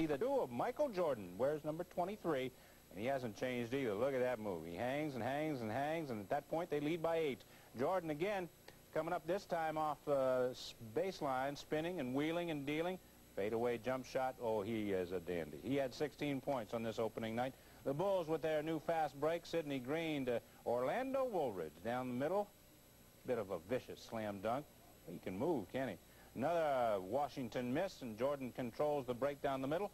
The duo of Michael Jordan wears number 23, and he hasn't changed either. Look at that move. He hangs and hangs and hangs, and at that point they lead by 8. Jordan again coming up this time off the baseline, spinning and wheeling and dealing. Fadeaway jump shot. Oh, he is a dandy. He had 16 points on this opening night. The Bulls with their new fast break. Sidney Green to Orlando Woolridge down the middle. Bit of a vicious slam dunk. He can move, can he? Another Washington miss, and Jordan controls the break down the middle.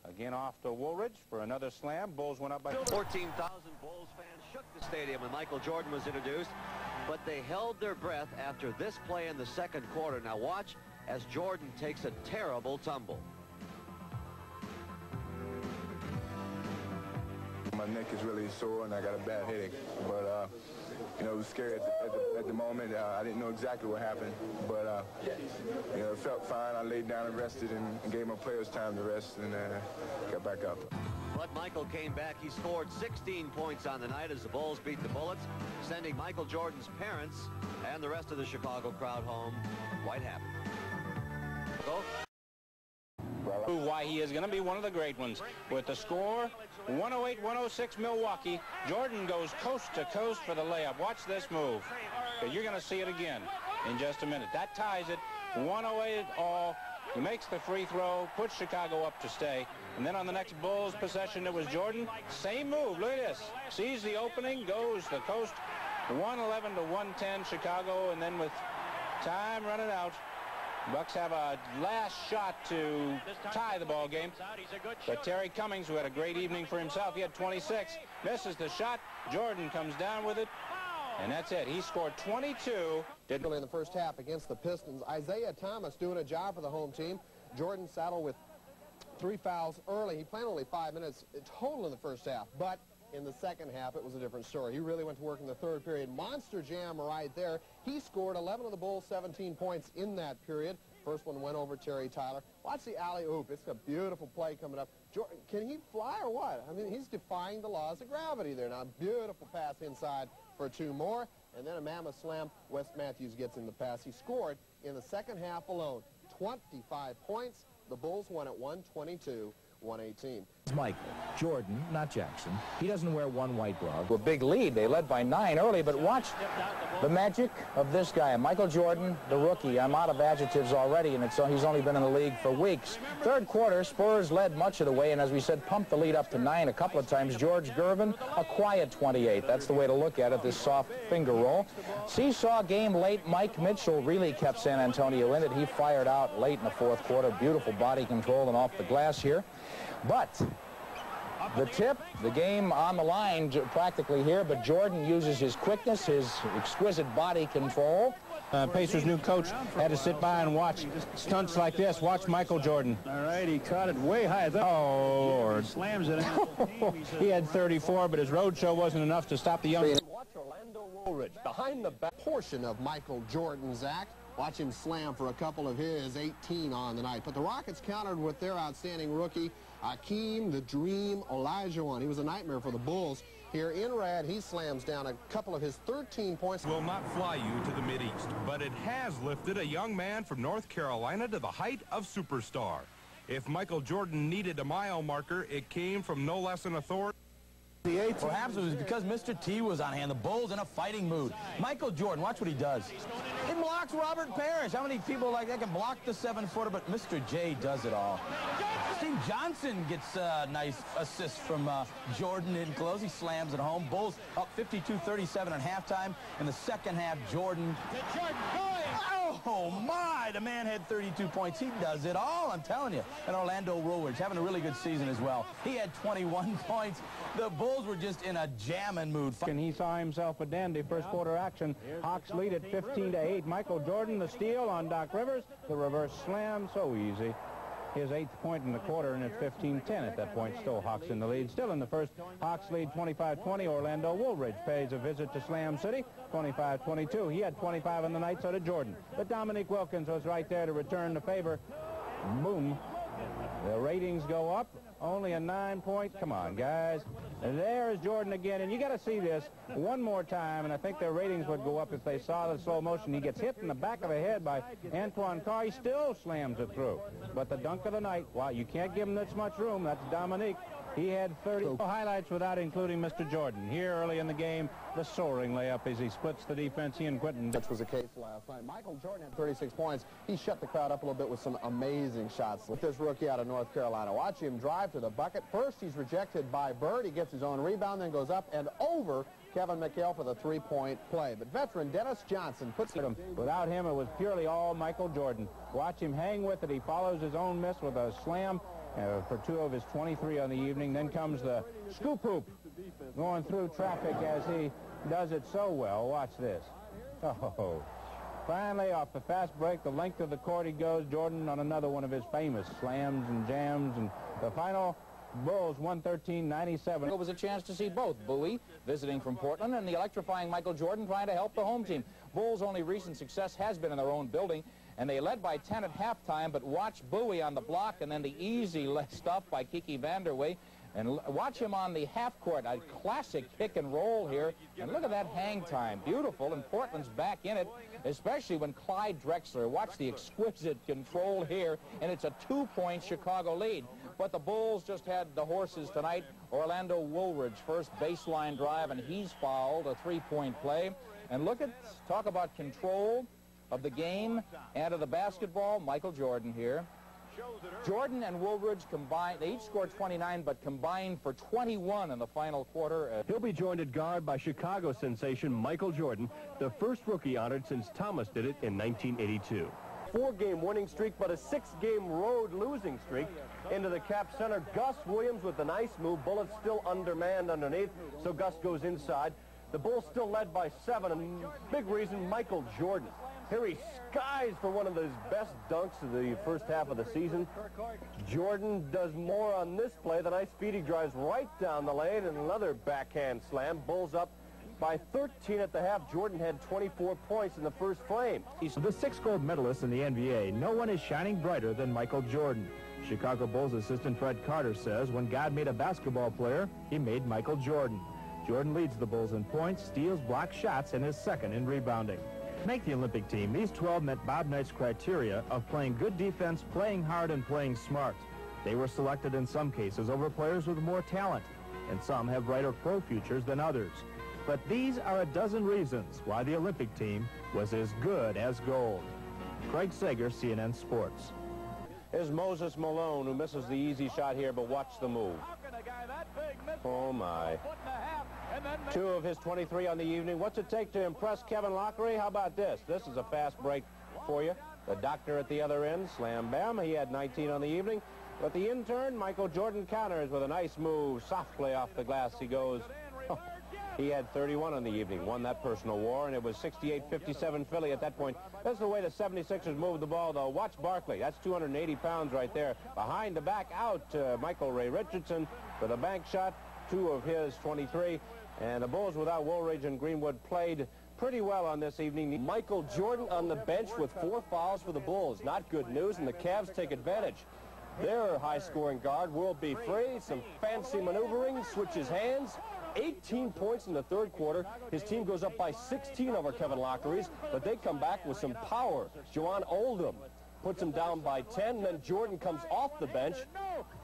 Again off to Woolridge for another slam. Bulls went up by 14,000 Bulls fans shook the stadium when Michael Jordan was introduced, but they held their breath after this play in the second quarter. Now watch as Jordan takes a terrible tumble. My neck is really sore and I got a bad headache, but you know, it was scary at the moment. I didn't know exactly what happened, but you know, it felt fine. I laid down and rested and gave my players time to rest, and got back up. But Michael came back. He scored 16 points on the night as the Bulls beat the Bullets, sending Michael Jordan's parents and the rest of the Chicago crowd home quite happy. Why he is going to be one of the great ones. With the score 108-106 Milwaukee, Jordan goes coast to coast for the layup. Watch this move. You're going to see it again in just a minute. That ties it 108 all. He makes the free throw, puts Chicago up to stay, and then on the next Bulls possession it was Jordan. Same move. Look at this. Sees the opening, goes the coast 111 to 110 Chicago, and then with time running out, Bucks have a last shot to tie the ball game. But Terry Cummings, who had a great evening for himself, he had 26, misses the shot. Jordan comes down with it, and that's it. He scored 22. In the first half against the Pistons, Isaiah Thomas doing a job for the home team. Jordan saddled with 3 fouls early. He played only 5 minutes total in the first half, but in the second half, it was a different story. He really went to work in the third period. Monster jam right there. He scored 11 of the Bulls' 17 points in that period. First one went over Terry Tyler. Watch the alley-oop. It's a beautiful play coming up. Jordan, can he fly or what? I mean, he's defying the laws of gravity there. Now, beautiful pass inside for 2 more. And then a mammoth slam. Wes Matthews gets in the pass. He scored in the second half alone 25 points. The Bulls won at 122-118. Michael Jordan, not Jackson. He doesn't wear one white glove. A big lead. They led by 9 early, but watch the magic of this guy, Michael Jordan, the rookie. I'm out of adjectives already, and he's only been in the league for weeks. Third quarter, Spurs led much of the way, and as we said, pumped the lead up to 9 a couple of times. George Gervin, a quiet 28. That's the way to look at it, this soft finger roll. Seesaw game late. Mike Mitchell really kept San Antonio in it. He fired out late in the fourth quarter. Beautiful body control and off the glass here. But the tip, the game on the line practically here, but Jordan uses his quickness, his exquisite body control. Pacers' new coach had to sit by and watch stunts like this. Watch Michael Jordan. All right, he caught it way high. Oh, Lord. Slams it in. He had 34, but his roadshow wasn't enough to stop the young... Watch Orlando Woolridge behind the back portion of Michael Jordan's act. Watch him slam for a couple of his 18 on the night. But the Rockets countered with their outstanding rookie, Hakeem the Dream Olajuwon. He was a nightmare for the Bulls. Here in red, he slams down a couple of his 13 points. Will not fly you to the Mideast, but it has lifted a young man from North Carolina to the height of superstar. If Michael Jordan needed a mile marker, it came from no less an authority. Perhaps it was because Mr. T was on hand. The Bulls in a fighting mood. Michael Jordan, watch what he does. He blocks Robert Parrish. How many people like that can block the 7-footer? But Mr. J does it all. Steve Johnson gets a nice assist from Jordan in close. He slams it home. Bulls up 52-37 at halftime. In the second half, Jordan. Oh, my! The man had 32 points. He does it all, I'm telling you. And Orlando Woolridge having a really good season as well. He had 21 points. The Bulls were just in a jamming mood. And he saw himself a dandy first quarter action. Hawks lead at 15-8. Michael Jordan, the steal on Doc Rivers. The reverse slam, so easy. His 8th point in the quarter, and it's 15-10 at that point. Still Hawks in the lead. Still in the first, Hawks lead 25-20. Orlando Woolridge pays a visit to Slam City, 25-22. He had 25 on the night, so did Jordan. But Dominique Wilkins was right there to return the favor. Boom. The ratings go up, only a 9-point. Come on, guys. And there's Jordan again, and you got to see this one more time, and I think their ratings would go up if they saw the slow motion. He gets hit in the back of the head by Antoine Carr. He still slams it through. But the dunk of the night, wow, you can't give him this much room. That's Dominique. He had 30 highlights without including Mr. Jordan. Here early in the game, the soaring layup as he splits the defense. He and Quentin. Which was the case last night. Michael Jordan had 36 points. He shut the crowd up a little bit with some amazing shots. With this rookie out of North Carolina, watch him drive to the bucket. First, he's rejected by Bird. He gets his own rebound, then goes up and over Kevin McHale for the three-point play. But veteran Dennis Johnson puts it. Without him, it was purely all Michael Jordan. Watch him hang with it. He follows his own miss with a slam. For 2 of his 23 on the evening. Then comes the scoop hoop going through traffic as he does it so well. Watch this. Oh, finally off the fast break, the length of the court he goes. Jordan on another one of his famous slams and jams. And the final, Bulls 113-97. It was a chance to see both Bowie visiting from Portland and the electrifying Michael Jordan trying to help the home team. Bulls' only recent success has been in their own building, and they led by 10 at halftime, but watch Bowie on the block and then the easy stuff by Kiki Vanderway. And watch him on the half court, a classic pick and roll here. And look at that hang time, beautiful, and Portland's back in it, especially when Clyde Drexler. Watch the exquisite control here, and it's a 2-point Chicago lead. But the Bulls just had the horses tonight. Orlando Woolridge, first baseline drive, and he's fouled, a 3-point play. And look at, talk about control of the game and of the basketball, Michael Jordan here. Jordan and Woolridge combined, they each scored 29, but combined for 21 in the final quarter. He'll be joined at guard by Chicago sensation Michael Jordan, the first rookie honored since Thomas did it in 1982. 4-game winning streak, but a 6-game road losing streak. Into the Cap Center, Gus Williams with the nice move. Bullets still undermanned underneath, so Gus goes inside. The Bulls still led by 7, and big reason, Michael Jordan. Here he skies for one of his best dunks of the first half of the season. Jordan does more on this play. The nice feed, he drives right down the lane, and another backhand slam. Bulls up by 13 at the half. Jordan had 24 points in the first frame. He's the 6 gold medalist in the NBA. No one is shining brighter than Michael Jordan. Chicago Bulls assistant Fred Carter says when God made a basketball player, he made Michael Jordan. Jordan leads the Bulls in points, steals, blocks shots, and is second in rebounding. To make the Olympic team, these 12 met Bob Knight's criteria of playing good defense, playing hard, and playing smart. They were selected in some cases over players with more talent, and some have brighter pro futures than others. But these are a dozen reasons why the Olympic team was as good as gold. Craig Sager, CNN Sports. Here's Moses Malone, who misses the easy shot here, but watch the move. Oh, my. 2 of his 23 on the evening. What's it take to impress Kevin Lockery? How about this? This is a fast break for you. The doctor at the other end, slam bam. He had 19 on the evening. But the intern, Michael Jordan, counters with a nice move. Softly off the glass he goes. Oh, he had 31 on the evening, won that personal war, and it was 68-57 Philly at that point. That's the way the 76ers moved the ball, though. Watch Barkley. That's 280 pounds right there. Behind the back out, Michael Ray Richardson with a bank shot, 2 of his 23. And the Bulls without Woolridge and Greenwood played pretty well on this evening. Michael Jordan on the bench with 4 fouls for the Bulls. Not good news, and the Cavs take advantage. Their high-scoring guard will be free. Some fancy maneuvering, switches hands. 18 points in the third quarter. His team goes up by 16 over Kevin Lockery's, but they come back with some power. Juwan Oldham puts him down by 10, then Jordan comes off the bench.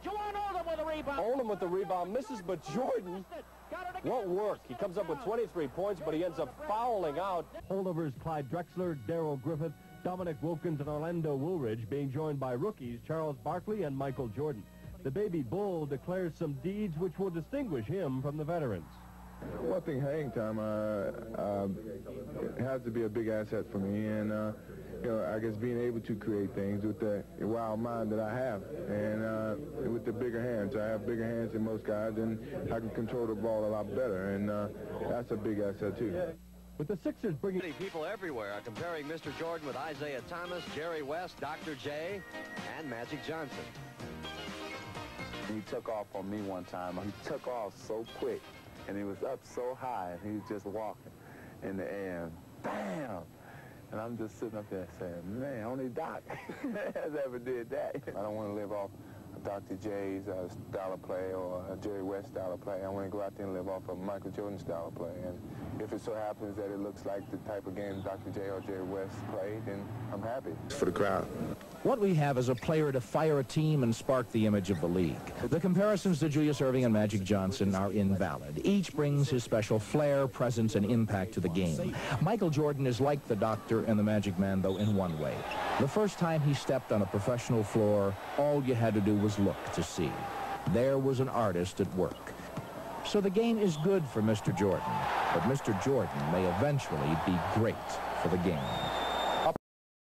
Juwan Oldham with a rebound. Oldham with the rebound, misses, but Jordan won't work. He comes up with 23 points, but he ends up fouling out. Holdovers Clyde Drexler, Darrell Griffith, Dominic Wilkins, and Orlando Woolridge being joined by rookies Charles Barkley and Michael Jordan. The baby Bull declares some deeds which will distinguish him from the veterans. Well, I think hang time has to be a big asset for me, and you know, I guess being able to create things with the wild mind that I have, and with the bigger hands. I have bigger hands than most guys, and I can control the ball a lot better, and that's a big asset too. With the Sixers bringing... People everywhere are comparing Mr. Jordan with Isaiah Thomas, Jerry West, Dr. J, and Magic Johnson. He took off on me one time. He took off so quick, and he was up so high, and he was just walking in the air. Bam! And I'm just sitting up there saying, man, only Doc has ever did that. I don't want to live off Dr. J's style of play or Jerry West style of play. I want to go out there and live off of Michael Jordan's style of play. And if it so happens that it looks like the type of game Dr. J or Jerry West played, then I'm happy. For the crowd. What we have is a player to fire a team and spark the image of the league. The comparisons to Julius Erving and Magic Johnson are invalid. Each brings his special flair, presence, and impact to the game. Michael Jordan is like the Doctor and the Magic Man, though, in one way. The first time he stepped on a professional floor, all you had to do was look to see. There was an artist at work. So the game is good for Mr. Jordan, but Mr. Jordan may eventually be great for the game.